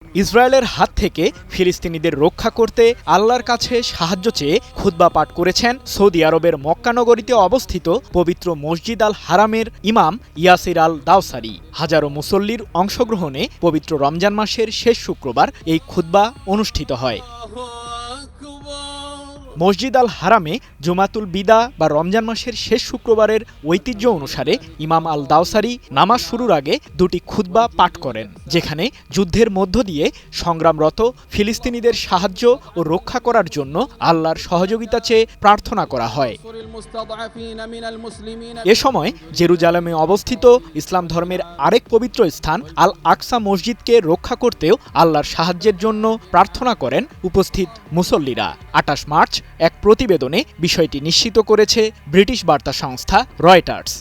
ইসরায়েলের হাত থেকে ফিলিস্তিনিদের রক্ষা করতে আল্লাহর কাছে সাহায্য চেয়ে খুতবা পাঠ করেছেন সৌদি আরবের মক্কা নগরীতে অবস্থিত পবিত্র মসজিদ আল হারামের ইমাম ইয়াসির আল দাওসারি। হাজারো মুসল্লির অংশগ্রহণে পবিত্র রমজান মাসের শেষ শুক্রবার এই খুতবা অনুষ্ঠিত হয়। মসজিদ আল হারামে জুমাতুল বিদা বা রমজান মাসের শেষ শুক্রবারের ঐতিহ্য অনুসারে ইমাম আল দাওসারি নামাজ শুরুর আগে দুটি খুতবা পাঠ করেন, যেখানে যুদ্ধের মধ্য দিয়ে সংগ্রামরত ফিলিস্তিনিদের সাহায্য ও রক্ষা করার জন্য আল্লাহর সহযোগিতা চেয়ে প্রার্থনা করা হয়। এ সময় জেরুজালেমে অবস্থিত ইসলাম ধর্মের আরেক পবিত্র স্থান আল আকসা মসজিদকে রক্ষা করতেও আল্লাহর সাহায্যের জন্য প্রার্থনা করেন উপস্থিত মুসল্লিরা। ২৮ মার্চ এক প্রতিবেদনে বিষয়টি নিশ্চিত করেছে ব্রিটিশ বার্তা সংস্থা রয়টার্স।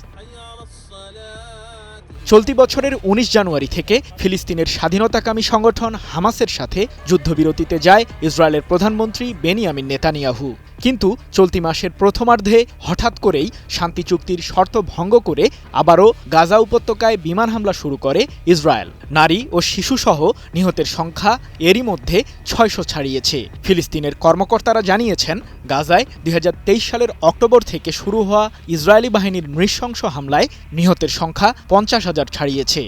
চলতি বছরের ১৯ জানুয়ারি থেকে ফিলিস্তিনের স্বাধীনতাকামী সংগঠন হামাসের সাথে যুদ্ধবিরতিতে যায় ইসরায়েলের প্রধানমন্ত্রী বেনিয়ামিন নেতানিয়াহু। কিন্তু চলতি মাসের প্রথমার্ধে হঠাৎ করেই শান্তি চুক্তির শর্ত ভঙ্গ করে আবারও গাজা উপত্যকায় বিমান হামলা শুরু করে ইসরায়েল। নারী ও শিশুসহ নিহতের সংখ্যা এরই মধ্যে ৬০০ ছাড়িয়েছে। ফিলিস্তিনের কর্মকর্তারা জানিয়েছেন, গাজায় ২০২৩ সালের অক্টোবর থেকে শুরু হওয়া ইসরায়েলি বাহিনীর নৃশংস হামলায় নিহতের সংখ্যা ৫০,০০০ ছাড়িয়েছে।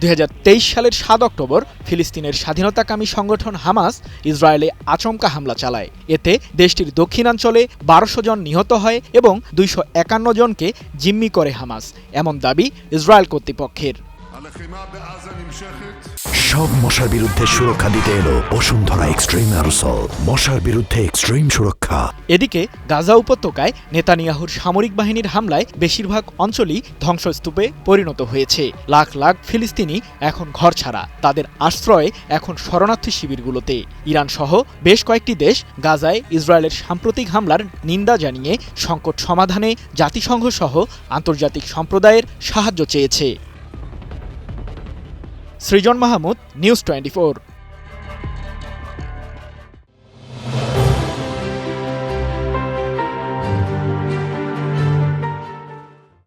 ২০২৩ সালের ৭ অক্টোবর ফিলিস্তিনের স্বাধীনতাকামী সংগঠন হামাস ইসরায়েলে আচমকা হামলা চালায়। এতে দেশটির দক্ষিণাঞ্চলে ১২০০ জন নিহত হয় এবং ২৫১ জনকে জিম্মি করে হামাস, এমন দাবি ইসরায়েল কর্তৃপক্ষের। সব মশার বিরুদ্ধে সুরক্ষা দিতে এলো বসুন্ধরা এক্সট্রিম অ্যারোসল, মশার বিরুদ্ধে এক্সট্রিম সুরক্ষা। এদিকে গাজা উপত্যকায় নেতানিয়াহুর সামরিক বাহিনীর হামলায় বেশিরভাগ অঞ্চলই ধ্বংসস্তূপে পরিণত হয়েছে। লাখ লাখ ফিলিস্তিনি এখন ঘরছাড়া, তাদের আশ্রয় এখন শরণার্থী শিবিরগুলোতে। ইরান সহ বেশ কয়েকটি দেশ গাজায় ইসরায়েলের সাম্প্রতিক হামলার নিন্দা জানিয়ে সংকট সমাধানে জাতিসংঘ সহ আন্তর্জাতিক সম্প্রদায়ের সাহায্য চেয়েছে। সৃজন মাহমুদ, নিউজ 24।